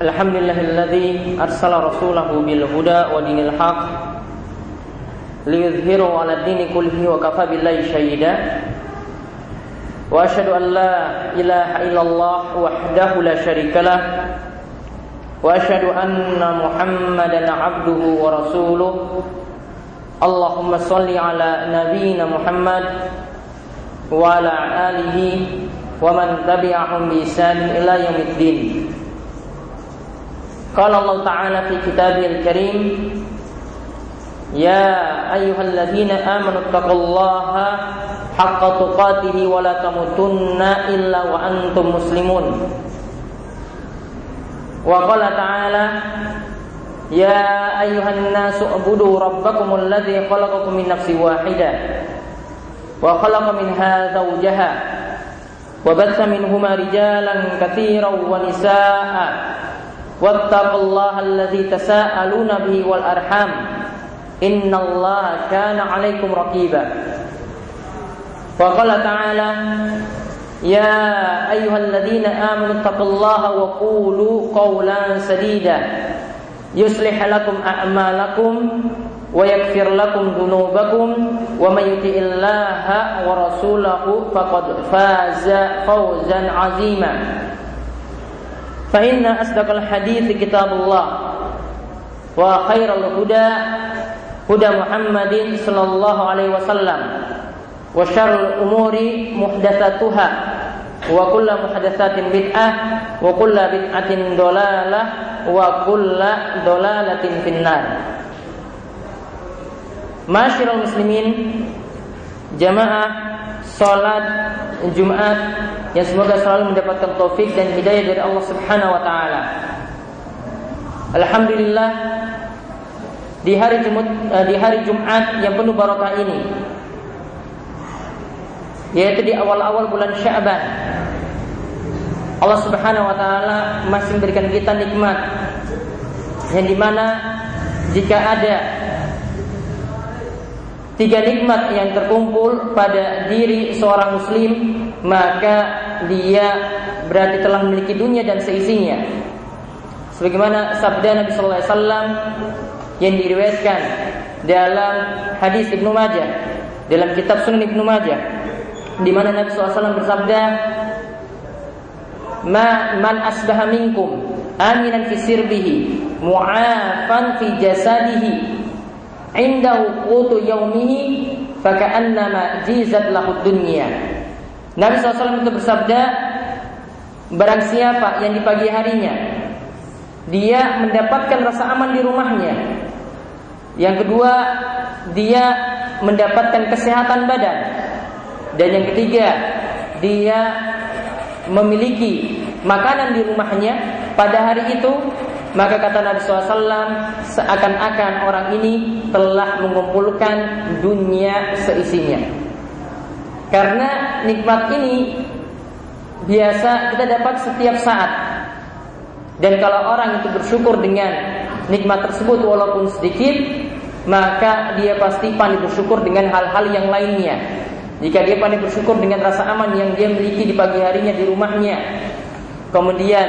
Alhamdulillahilladzi arsala rasulahu bil huda wa dinil haq liyudhhiru 'ala ad-dini kullihi wa kafa billahi shahida. Wa asyhadu an la ilaha illallah wahdahu la syarikalah wa asyhadu anna Muhammadan 'abduhu wa rasuluh. Allahumma shalli 'ala nabiyyina Muhammad wa 'ala alihi wa man tabi'ahum bi ihsan ila yaumiddin. Qala Allah Ta'ala fi Kitabil Karim, ya ayyuhalladzina amanu taqullaha haqqa tuqatih wa la tamutunna illa wa antum muslimun. Wa qala ta'ala, ya ayyuhan nasu ubudu rabbakumul ladzi khalaqakum min nafsin wahidah wa khalaqa minha zawjaha wa batha minhuma rijalan katsiran wa nisaa'a wattaqullaha alladzi tasaaluna bihi wal arham innallaha kana 'alaikum raqiba. Wa qala ta'ala, ya ayyuhalladzina amanu taqullaha wa qulu qawlan sadida yuslih lakum a'malakum wa yaghfir lakum dhunubakum wa may yuti'illaha wa rasulahu faqad faza fawzan 'azima. Fa inna asdaqal hadithi kitabullah wa khairal huda huda Muhammadin sallallahu alaihi wasallam wa syarrul umuri muhdatsatuha wa kullu muhdatsatin bid'ah wa kullu bid'atin dhalalah wa kullu dhalalatin finnar. Masyiral muslimin, jamaah salat Jumat yang semoga selalu mendapatkan taufik dan hidayah dari Allah Subhanahu wa taala. Alhamdulillah, di hari Jumat yang penuh barakah ini, yaitu di awal-awal bulan Sya'ban, Allah Subhanahu wa taala masih memberikan kita nikmat yang dimana jika ada 3 nikmat yang terkumpul pada diri seorang muslim, maka dia berarti telah memiliki dunia dan seisinya. Sebagaimana sabda Nabi sallallahu alaihi wasallam yang diriwayatkan dalam hadis Ibnu Majah, dalam kitab Sunan Ibnu Majah, di mana Nabi sallallahu alaihi wasallam bersabda, man asbaha minkum aminan fi sirbihi mu'afan fi jasadihi indahu qutu yaumihi faka'annama jizat lahu dunya. Nabi SAW itu bersabda, barang siapa yang di pagi harinya dia mendapatkan rasa aman di rumahnya, yang kedua dia mendapatkan kesehatan badan, dan yang ketiga dia memiliki makanan di rumahnya pada hari itu, maka kata Nabi SAW, seakan-akan orang ini telah mengumpulkan dunia seisinya. Karena nikmat ini biasa kita dapat setiap saat. Dan kalau orang itu bersyukur dengan nikmat tersebut walaupun sedikit, maka dia pasti pandai bersyukur dengan hal-hal yang lainnya. Jika dia pandai bersyukur dengan rasa aman yang dia miliki di pagi harinya di rumahnya, kemudian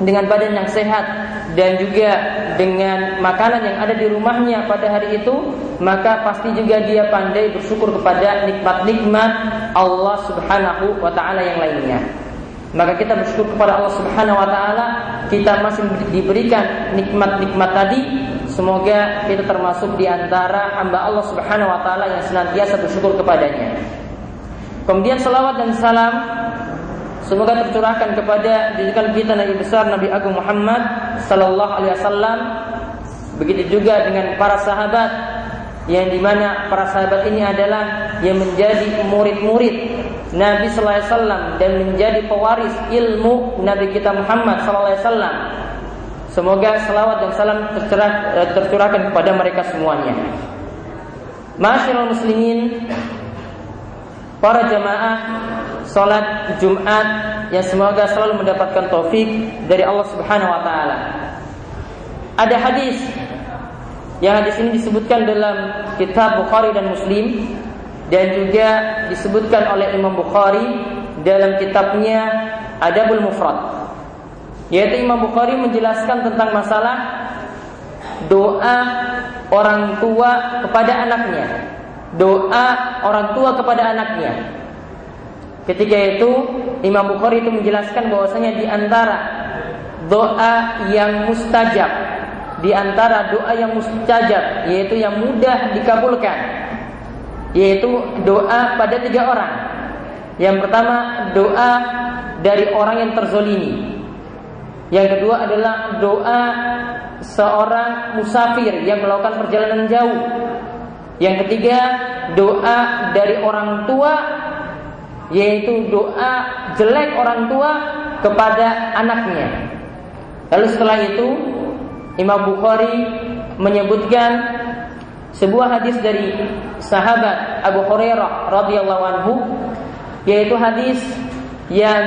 dengan badan yang sehat, dan juga dengan makanan yang ada di rumahnya pada hari itu, maka pasti juga dia pandai bersyukur kepada nikmat-nikmat Allah Subhanahu wa ta'ala yang lainnya. Maka kita bersyukur kepada Allah Subhanahu wa ta'ala, kita masih diberikan nikmat-nikmat tadi. Semoga kita termasuk di antara hamba Allah Subhanahu wa ta'ala yang senantiasa bersyukur kepadanya. Kemudian salawat dan salam semoga tercurahkan kepada junjungan kita Nabi besar Nabi Agung Muhammad sallallahu alaihi wasallam. Begitu juga dengan para sahabat, yang dimana para sahabat ini adalah yang menjadi murid-murid Nabi sallallahu alaihi wasallam dan menjadi pewaris ilmu Nabi kita Muhammad sallallahu alaihi wasallam. Semoga salawat dan salam tercurahkan kepada mereka semuanya. Masyiral muslimin, para jamaah salat Jumat yang semoga selalu mendapatkan taufik dari Allah Subhanahu wa taala. Ada hadis, yang hadis ini disebutkan dalam kitab Bukhari dan Muslim, dan juga disebutkan oleh Imam Bukhari dalam kitabnya Adabul Mufrad, yaitu Imam Bukhari menjelaskan tentang masalah doa orang tua kepada anaknya. Doa orang tua kepada anaknya. Ketika itu Imam Bukhari itu menjelaskan bahwasanya di antara doa yang mustajab, di antara doa yang mustajab, yaitu yang mudah dikabulkan, yaitu doa pada 3 orang. Yang pertama, doa dari orang yang terzolimi. Yang kedua adalah doa seorang musafir yang melakukan perjalanan jauh. Yang ketiga, doa dari orang tua, yaitu doa jelek orang tua kepada anaknya. Lalu setelah itu Imam Bukhari menyebutkan sebuah hadis dari sahabat Abu Hurairah radhiyallahu anhu, yaitu hadis yang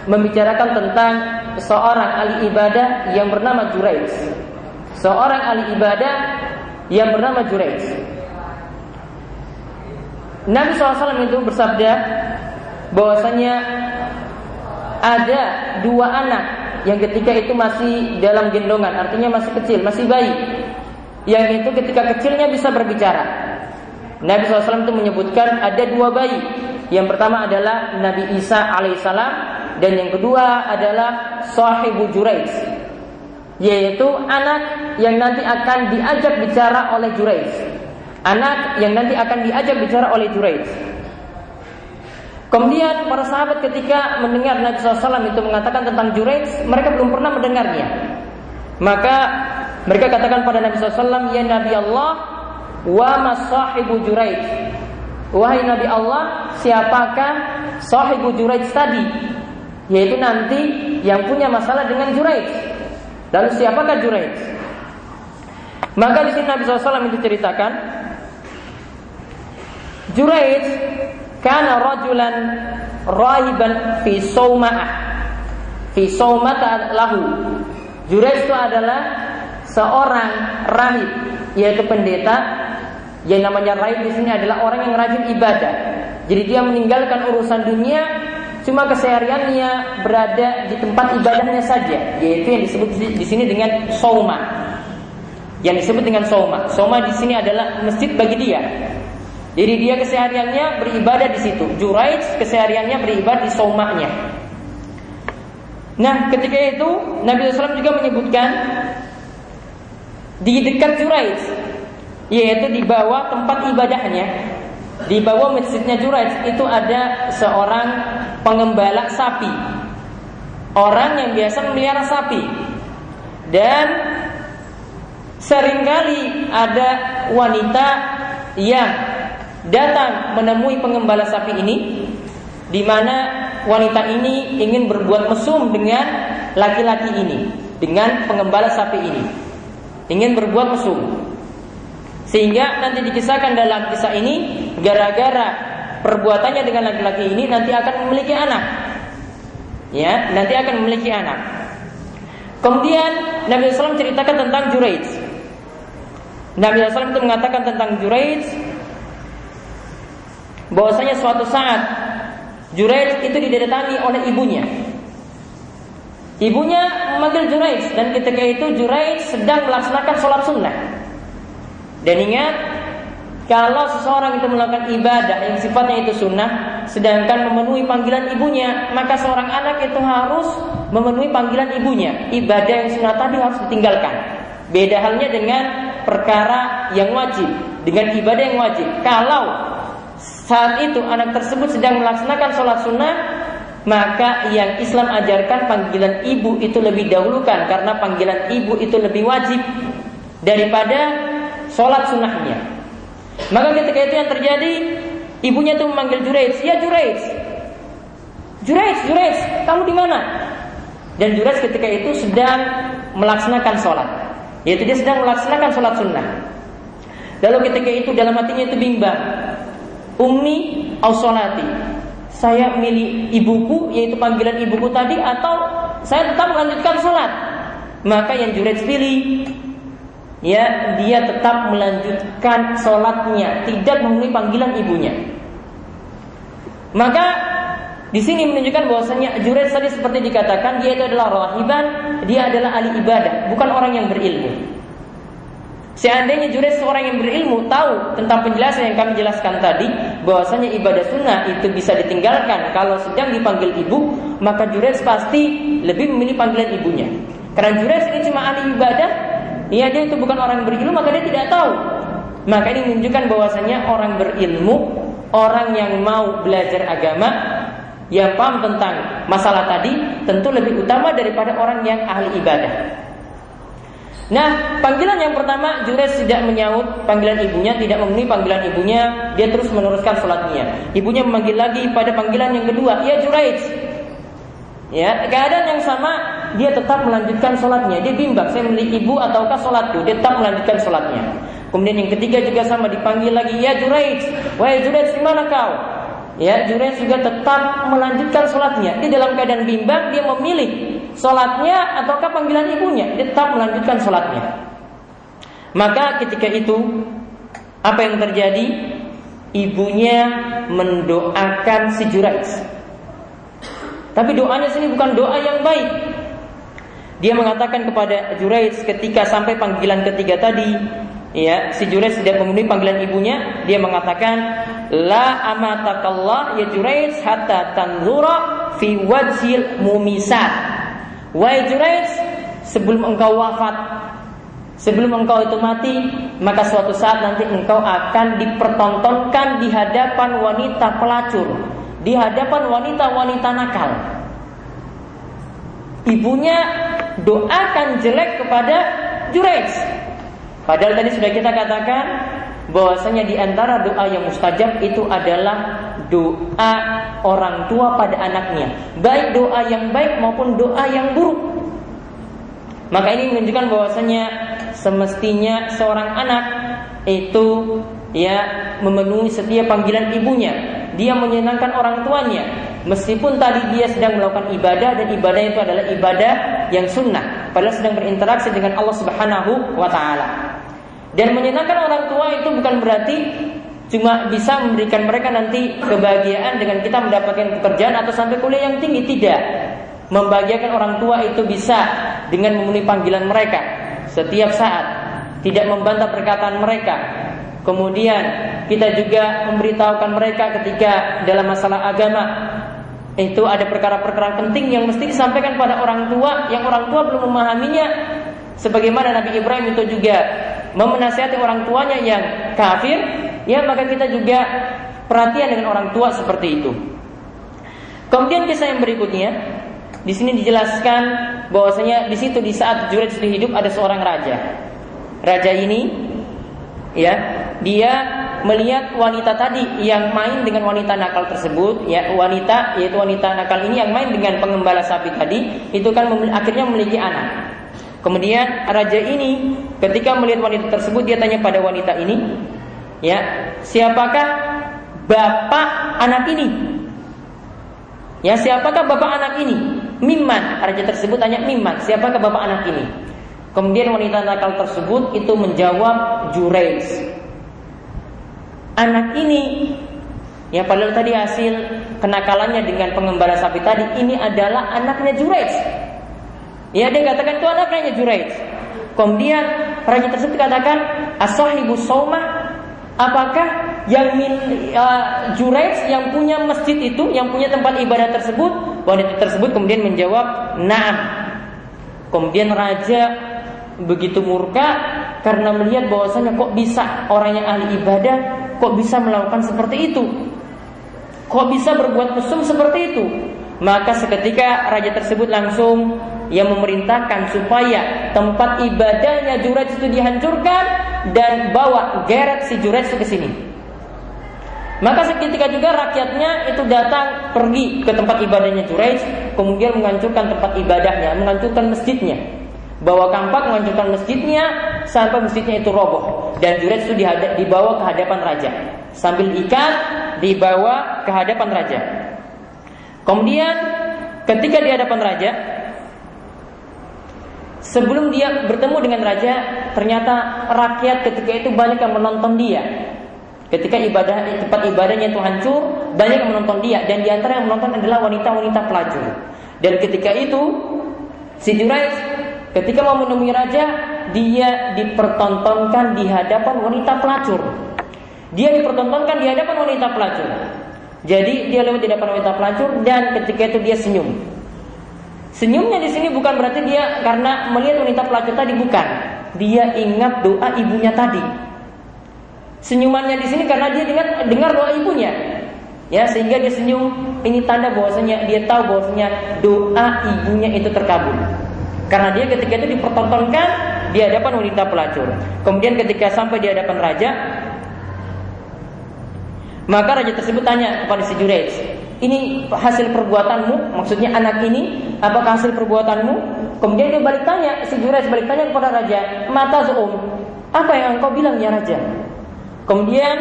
membicarakan tentang seorang ahli ibadah yang bernama Juraij. Seorang ahli ibadah yang bernama Juraij. Nabi SAW itu bersabda bahwasanya ada 2 anak yang ketika itu masih dalam gendongan, artinya masih kecil, masih bayi. Yang itu ketika kecilnya bisa berbicara. Nabi SAW itu menyebutkan ada 2 bayi. Yang pertama adalah Nabi Isa alaihissalam, dan yang kedua adalah sahibu Juraij, yaitu anak yang nanti akan diajak bicara oleh Juraij. Anak yang nanti akan diajak bicara oleh Juraij. Kemudian para sahabat ketika mendengar Nabi SAW itu mengatakan tentang Juraij, mereka belum pernah mendengarnya. Maka mereka katakan pada Nabi SAW, ya Nabi Allah, wa ma sahibu Juraij. Wahai Nabi Allah, siapakah sahibu Juraij tadi? Yaitu nanti yang punya masalah dengan Juraij. Lalu siapakah Juraij? Maka di sini Nabi SAW itu ceritakan, Juraij kana rajulan rahiban fi sauma'ah, fi saumata lahu. Juraij itu adalah seorang rahib, yaitu pendeta. Yang namanya rahib di sini adalah orang yang rajin ibadah. Jadi dia meninggalkan urusan dunia, cuma kesehariannya berada di tempat ibadahnya saja, yaitu yang disebut di sini dengan sauma. Yang disebut dengan sauma. Sauma di sini adalah masjid bagi dia. Jadi dia kesehariannya beribadah di situ. Juraij kesehariannya beribadah di saumanya. Nah, ketika itu Nabi SAW juga menyebutkan di dekat Juraij, yaitu di bawah tempat ibadahnya, di bawah masjidnya Juraij itu ada seorang pengembala sapi, orang yang biasa memelihara sapi. Dan seringkali ada wanita yang datang menemui pengembala sapi ini, di mana wanita ini ingin berbuat mesum dengan laki-laki ini, dengan pengembala sapi ini, ingin berbuat mesum. Sehingga nanti dikisahkan dalam kisah ini, gara-gara perbuatannya dengan laki-laki ini nanti akan memiliki anak. Ya, nanti akan memiliki anak. Kemudian Nabi SAW ceritakan tentang Juraij. Nabi SAW itu mengatakan tentang Juraij bahwasanya suatu saat Juraij itu didatangi oleh ibunya. Ibunya memanggil Juraij, dan ketika itu Juraij sedang melaksanakan sholat sunnah. Dan ingat, kalau seseorang itu melakukan ibadah yang sifatnya itu sunnah, sedangkan memenuhi panggilan ibunya, maka seorang anak itu harus memenuhi panggilan ibunya. Ibadah yang sunnah tadi harus ditinggalkan. Beda halnya dengan perkara yang wajib, dengan ibadah yang wajib. Kalau saat itu anak tersebut sedang melaksanakan sholat sunnah, maka yang Islam ajarkan panggilan ibu itu lebih dahulukan, karena panggilan ibu itu lebih wajib daripada sholat sunnahnya. Maka ketika itu yang terjadi, ibunya itu memanggil Juraij, ya Juraij, Juraij, Juraij, kamu di mana? Dan Juraij ketika itu sedang melaksanakan sholat, yaitu dia sedang melaksanakan sholat sunnah. Lalu ketika itu dalam hatinya itu bimbang, ummi au sholati, saya milih ibuku, yaitu panggilan ibuku tadi, atau saya tetap melanjutkan sholat? Maka yang Juraij pilih, ya, dia tetap melanjutkan sholatnya, tidak memenuhi panggilan ibunya. Maka Di sini menunjukkan bahwasanya Juraij tadi seperti dikatakan dia itu adalah rahiban, dia adalah ahli ibadah, bukan orang yang berilmu. Seandainya Juraij seorang yang berilmu, tahu tentang penjelasan yang kami jelaskan tadi, bahwasanya ibadah sunnah itu bisa ditinggalkan kalau sedang dipanggil ibu, maka Juraij pasti lebih memilih panggilan ibunya. Karena Juraij ini cuma ahli ibadah, ya dia itu bukan orang yang berilmu, maka dia tidak tahu. Maka ini menunjukkan bahwasanya orang berilmu, orang yang mau belajar agama, yang paham tentang masalah tadi, tentu lebih utama daripada orang yang ahli ibadah. Nah, panggilan yang pertama, Juraij tidak menyaut panggilan ibunya, tidak memenuhi panggilan ibunya, dia terus meneruskan sholatnya. Ibunya memanggil lagi pada panggilan yang kedua, ya Juraij. Ya, keadaan yang sama, dia tetap melanjutkan sholatnya. Dia bimbang, saya memilih ibu ataukah sholatku, dia tetap melanjutkan sholatnya. Kemudian yang ketiga juga sama, dipanggil lagi, ya Juraij. Wahai Juraij, di mana kau? Ya, Juraij juga tetap melanjutkan sholatnya. Dia dalam keadaan bimbang, dia memilih sholatnya ataukah panggilan ibunya, dia tetap melanjutkan sholatnya. Maka ketika itu, apa yang terjadi? Ibunya mendoakan si Juraij. Tapi doanya sini bukan doa yang baik. Dia mengatakan kepada Juraij ketika sampai panggilan ketiga tadi, ya, si Juraij tidak memenuhi panggilan ibunya, dia mengatakan, la amatakallah ya Juraij hatta tanzura fi wajhil mumisat. Wahai Juraij, sebelum engkau wafat, sebelum engkau itu mati, maka suatu saat nanti engkau akan dipertontonkan di hadapan wanita pelacur, di hadapan wanita-wanita nakal. Ibunya doakan jelek kepada Juraij. Padahal tadi sudah kita katakan bahwasanya di antara doa yang mustajab itu adalah doa orang tua pada anaknya, baik doa yang baik maupun doa yang buruk. Maka ini menunjukkan bahwasanya semestinya seorang anak itu ya memenuhi setiap panggilan ibunya. Dia menyenangkan orang tuanya, meskipun tadi dia sedang melakukan ibadah, dan ibadah itu adalah ibadah yang sunnah, padahal sedang berinteraksi dengan Allah Subhanahu wa ta'ala. Dan menyenangkan orang tua itu bukan berarti cuma bisa memberikan mereka nanti kebahagiaan dengan kita mendapatkan pekerjaan atau sampai kuliah yang tinggi. Tidak. Membahagiakan orang tua itu bisa dengan memenuhi panggilan mereka setiap saat, tidak membantah perkataan mereka. Kemudian kita juga memberitahukan mereka ketika dalam masalah agama itu ada perkara-perkara penting yang mesti disampaikan pada orang tua, yang orang tua belum memahaminya. Sebagaimana Nabi Ibrahim itu juga memenasihati orang tuanya yang kafir, ya, maka kita juga perhatian dengan orang tua seperti itu. Kemudian kisah yang berikutnya, di sini dijelaskan bahwasanya di situ di saat Juraij hidup ada seorang raja. Raja ini, ya, dia melihat wanita tadi yang main dengan wanita nakal tersebut, ya, yaitu wanita nakal ini yang main dengan pengembala sapi tadi, itu kan akhirnya memiliki anak. Kemudian raja ini ketika melihat wanita tersebut, dia tanya pada wanita ini, ya, siapakah bapak anak ini? Ya, siapakah bapak anak ini? Mimman. Raja tersebut tanya, mimman, siapakah bapak anak ini? Kemudian wanita nakal tersebut itu menjawab, Juraij. Anak ini, ya, padahal tadi hasil kenakalannya dengan pengembala sapi tadi, ini adalah anaknya Juraij. Ya, dia katakan itu anaknya Juraij. Kemudian raja tersebut katakan, as-sahibu saumah, apakah yang Juraij yang punya masjid itu, yang punya tempat ibadah tersebut? Wanita tersebut kemudian menjawab, na'am. Kemudian raja begitu murka karena melihat bahwasanya kok bisa orang yang ahli ibadah kok bisa melakukan seperti itu, kok bisa berbuat mesum seperti itu. Maka seketika raja tersebut langsung yang memerintahkan supaya tempat ibadahnya Juraij itu dihancurkan dan bawa geret si Juraij ke sini. Maka seketika juga rakyatnya itu datang pergi ke tempat ibadahnya Juraij, kemudian menghancurkan tempat ibadahnya, menghancurkan masjidnya, bawa kampak menghancurkan masjidnya sampai masjidnya itu roboh, dan Juraij itu dibawa ke hadapan raja sambil ikat, dibawa ke hadapan raja. Kemudian ketika di hadapan raja, sebelum dia bertemu dengan raja, ternyata rakyat ketika itu banyak yang menonton dia. Ketika tempat ibadahnya itu hancur, banyak yang menonton dia, dan di antara yang menonton adalah wanita-wanita pelacur. Dan ketika itu si Juraij ketika mau menemui raja, dia dipertontonkan di hadapan wanita pelacur. Dia dipertontonkan di hadapan wanita pelacur. Jadi dia lewat di hadapan wanita pelacur, dan ketika itu dia senyum. Senyumnya di sini bukan berarti dia karena melihat wanita pelacur tadi, bukan. Dia ingat doa ibunya tadi. Senyumannya di sini karena dia dengar doa ibunya. Ya, sehingga dia senyum. Ini tanda bahwasanya dia tahu bahwasanya doa ibunya itu terkabul. Karena dia ketika itu dipertontonkan di hadapan wanita pelacur. Kemudian ketika sampai di hadapan raja, maka raja tersebut tanya kepada si Juraij, ini hasil perbuatanmu, maksudnya anak ini, apakah hasil perbuatanmu? Kemudian dia balik tanya, si Juraij balik tanya kepada raja, mata zoom, apa yang engkau bilang ya raja? Kemudian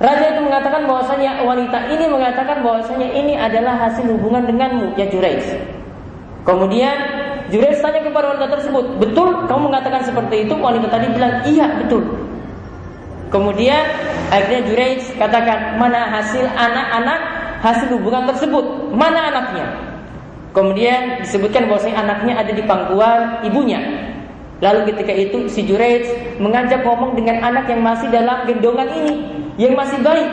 raja itu mengatakan bahwasanya wanita ini mengatakan bahwasanya ini adalah hasil hubungan denganmu ya Juraij. Kemudian Juraij tanya kepada wanita tersebut, betul kamu mengatakan seperti itu? Wanita tadi bilang, iya betul. Kemudian akhirnya Juraij katakan, mana hasil anak-anak hasil hubungan tersebut? Mana anaknya? Kemudian disebutkan bahwasanya anaknya ada di pangkuan ibunya. Lalu ketika itu si Juraij mengajak ngomong dengan anak yang masih dalam gendongan ini, yang masih bayi.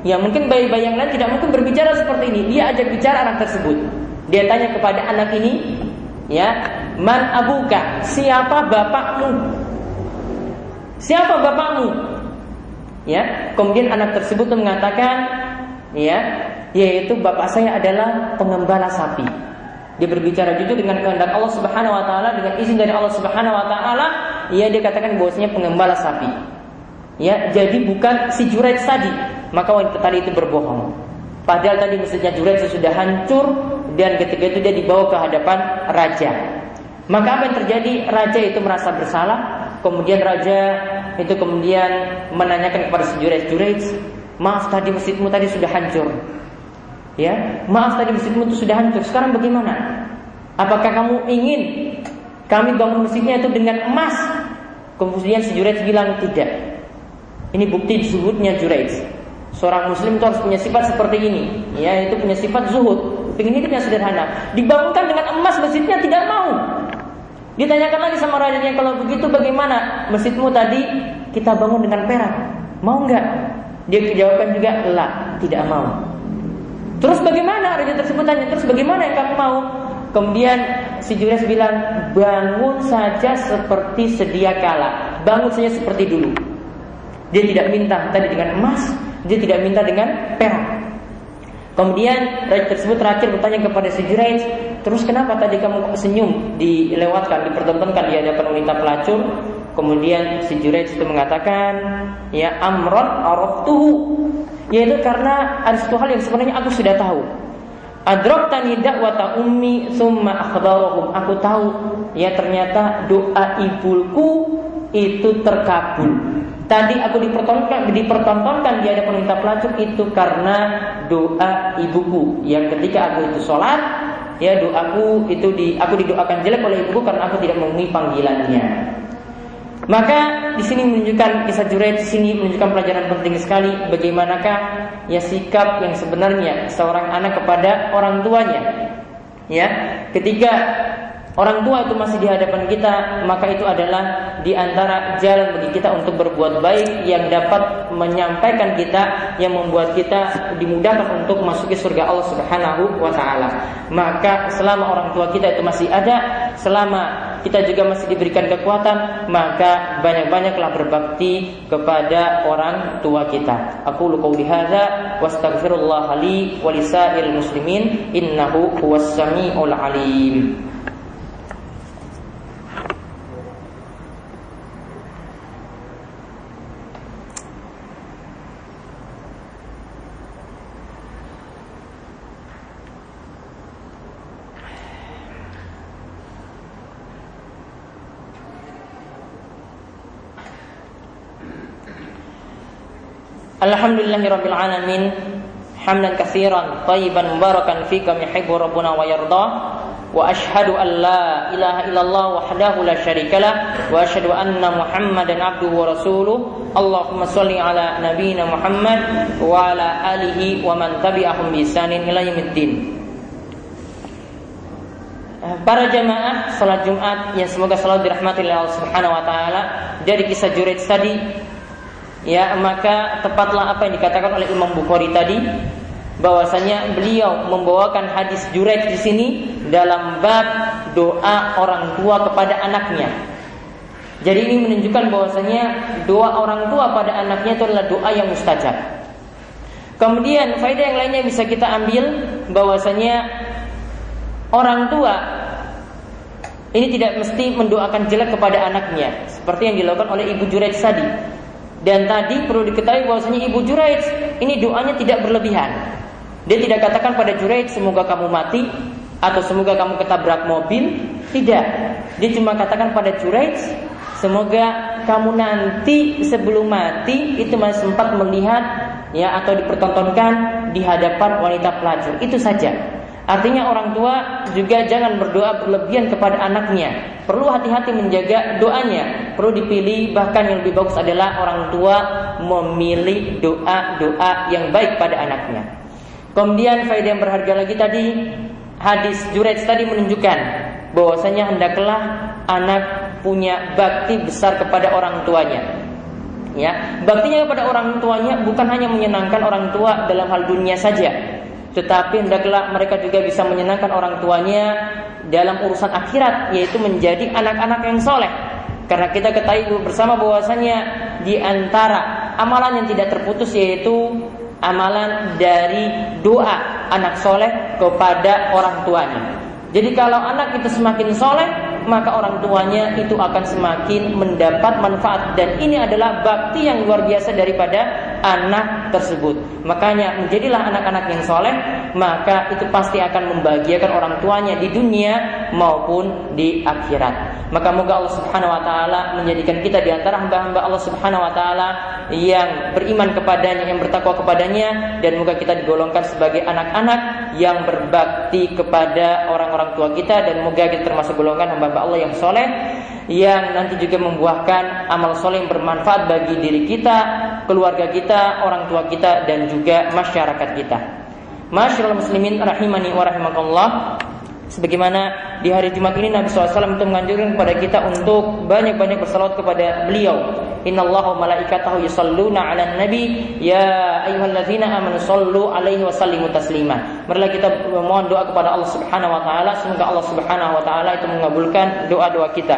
Ya mungkin bayi-bayi yang lain tidak mungkin berbicara seperti ini. Dia ajak bicara anak tersebut. Dia tanya kepada anak ini, ya, man abuka? Siapa bapakmu? Siapa bapakmu? Ya, kemudian anak tersebut mengatakan, ya, yaitu bapak saya adalah pengembala sapi. Dia berbicara jujur dengan kehendak Allah Subhanahu wa taala, dengan izin dari Allah Subhanahu wa taala, ya dia katakan bahwasanya pengembala sapi. Ya, jadi bukan si Juraij tadi. Maka wanita tadi itu berbohong. Padahal tadi masjidnya Juraij sudah hancur, dan ketika itu dia dibawa ke hadapan raja. Maka apa yang terjadi? Raja itu merasa bersalah. Kemudian raja itu kemudian menanyakan kepada si Juraij, Juraij, maaf tadi masjidmu tadi sudah hancur. Ya, maaf tadi masjidmu itu sudah hancur. Sekarang bagaimana? Apakah kamu ingin kami bangun masjidnya itu dengan emas? Kemudian si Juraij bilang tidak. Ini bukti zuhudnya Juraij. Seorang muslim itu harus punya sifat seperti ini. Ya, itu punya sifat zuhud. Pengen hidup yang sederhana. Dibangunkan dengan emas masjidnya tidak mau. Ditanyakan lagi sama rajanya, kalau begitu bagaimana masjidmu tadi kita bangun dengan perak? Mau enggak? Dia jawabkan juga, la, tidak mau. Terus bagaimana? Raja tersebut tanya, terus bagaimana yang kamu mau? Kemudian si Juraij bilang, bangun saja seperti sedia kala. Bangun saja seperti dulu. Dia tidak minta tadi dengan emas, dia tidak minta dengan perak. Kemudian raja tersebut terakhir bertanya kepada si Juraij, terus kenapa tadi kamu senyum dilewatkan, dipertontonkan di hadapan wanita pelacur? Kemudian si Juraij itu mengatakan, ya amron araftuhu, yaitu karena ada satu hal yang sebenarnya aku sudah tahu. Adraktani da'wata ummi summa akhbarahum. Aku tahu, ya ternyata doa ibuku itu terkabul. Tadi aku dipertontonkan di hadapan wanita pelacur itu karena doa ibuku, yang ketika aku itu sholat, ya doaku itu aku didoakan jelek oleh ibuku karena aku tidak memenuhi panggilannya. Maka di sini menunjukkan kisah Juraij, di sini menunjukkan pelajaran penting sekali bagaimanakah ya sikap yang sebenarnya seorang anak kepada orang tuanya. Ya, ketika orang tua itu masih di hadapan kita, maka itu adalah di antara jalan bagi kita untuk berbuat baik yang dapat menyampaikan kita, yang membuat kita dimudahkan untuk masuki surga Allah Subhanahu wa taala. Maka selama orang tua kita itu masih ada, selama kita juga masih diberikan kekuatan, maka banyak-banyaklah berbakti kepada orang tua kita. Aqulu qouli hadza wastaghfirullah li wa lisairil muslimin innahu huwas samiul alim. Alhamdulillahirabbil alamin hamdan katsiran thayyiban mubarakan fi kama yuhibbu rabbuna wa yarda wa asyhadu an la ilaha illallah wahdahu la syarikalah wa asyhadu anna Muhammadan abduhu wa rasuluh. Allahumma shalli ala nabiyyina Muhammad wa ala alihi wa man tabi'ahum bi ihsanin ila yaumiddin. Para jamaah salat Jumat yang semoga selalu dirahmati oleh Allah Subhanahu wa taala, dari kisah Juraij tadi, ya, maka tepatlah apa yang dikatakan oleh Imam Bukhari tadi, bahwasanya beliau membawakan hadis Juraij di sini dalam bab doa orang tua kepada anaknya. Jadi ini menunjukkan bahwasanya doa orang tua pada anaknya itu adalah doa yang mustajab. Kemudian faedah yang lainnya bisa kita ambil bahwasanya orang tua ini tidak mesti mendoakan jelek kepada anaknya seperti yang dilakukan oleh Ibu Juraij tadi. Dan tadi perlu diketahui bahwasanya Ibu Juraij ini doanya tidak berlebihan. Dia tidak katakan pada Juraij semoga kamu mati atau semoga kamu ketabrak mobil. Tidak. Dia cuma katakan pada Juraij semoga kamu nanti sebelum mati itu masih sempat melihat, ya, atau dipertontonkan di hadapan wanita pelacur. Itu saja. Artinya orang tua juga jangan berdoa berlebihan kepada anaknya. Perlu hati-hati menjaga doanya. Perlu dipilih, bahkan yang lebih bagus adalah orang tua memilih doa-doa yang baik pada anaknya. Kemudian faedah yang berharga lagi tadi, hadis Juraij tadi menunjukkan bahwasanya hendaklah anak punya bakti besar kepada orang tuanya. Ya, baktinya kepada orang tuanya bukan hanya menyenangkan orang tua dalam hal dunia saja, tetapi hendaklah mereka juga bisa menyenangkan orang tuanya dalam urusan akhirat, yaitu menjadi anak-anak yang soleh. Karena kita ketahui bersama bahwasanya di antara amalan yang tidak terputus yaitu amalan dari doa anak soleh kepada orang tuanya. Jadi kalau anak itu semakin soleh, maka orang tuanya itu akan semakin mendapat manfaat. Dan ini adalah bakti yang luar biasa daripada anak tersebut. Makanya menjadilah anak-anak yang soleh, maka itu pasti akan membahagiakan orang tuanya di dunia maupun di akhirat. Maka moga Allah Subhanahu wa taala menjadikan kita di antara hamba-hamba Allah Subhanahu wa taala yang beriman kepadanya, yang bertakwa kepadanya, dan moga kita digolongkan sebagai anak-anak yang berbakti kepada orang-orang tua kita, dan moga kita termasuk golongan hamba-hamba Allah yang soleh, yang nanti juga membuahkan amal soleh yang bermanfaat bagi diri kita, keluarga kita, orang tua kita, dan juga masyarakat kita. Masyaallah muslimin rahimani wa rahimakumullah. Sebagaimana di hari Jumat ini Nabi SAW itu menganjurkan kepada kita untuk banyak-banyak bersalawat kepada beliau. Innallaha wa malaikatahu yusholluna 'alan nabi ya ayyuhalladzina amanu shollu 'alaihi wa sallimu taslima. Marilah kita memohon doa kepada Allah Subhanahu wa taala, semoga Allah Subhanahu wa taala itu mengabulkan doa-doa kita.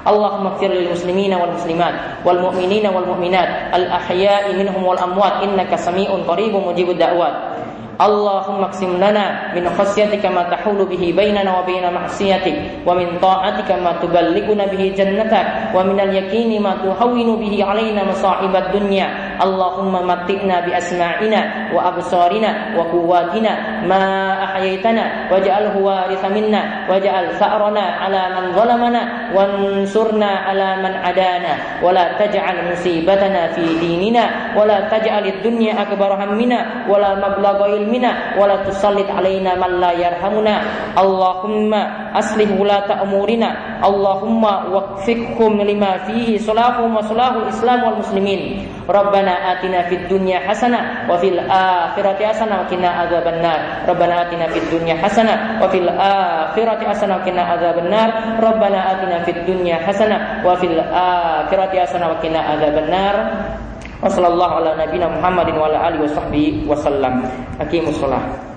Allahumma ighfir lil muslimina wal muslimat wal mu'minina wal mu'minat al ahya'i minhum wal amwat innaka sami'un qaribun mujibud da'wat. Allahumma qsim lana min khasyatika ma tahulu bihi bainana wa baina ma'siyatik, wa min ta'atika ma tuballighuna bihi jannatak, wa min al-yaqini ma tuhawwinu bihi 'alaina masa'ibad dunya. Allahumma matti'na bi asma'ina wa absarina wa quwwatina ma ahyaytana waj'alhu waritha minna waj'al tha'rana 'ala man zalamana wansurna 'ala man 'adana wa la taj'al musibatana fi dinina wa la taj'alid dunya akbar hammina wa la mablagha ilmina wa la tusallit 'alaina man la yarhamuna. Allahumma aslih wulata umurina. Allahumma waqfiqhum lima fihi salahum wa salahul Islam wal muslimin. Rabbana atina fid dunya hasanah wa fil akhirati hasanah wa qina adzabannar. Rabbana atina fid dunya hasanah wa fil akhirati hasanah wa qina adzabannar. Rabbana atina fid dunya hasanah wa fil akhirati hasanah wa qina adzabannar. Wassallallahu ala nabiyina Muhammadin wa ala alihi washabbihi wasallam. Aqimus shalah.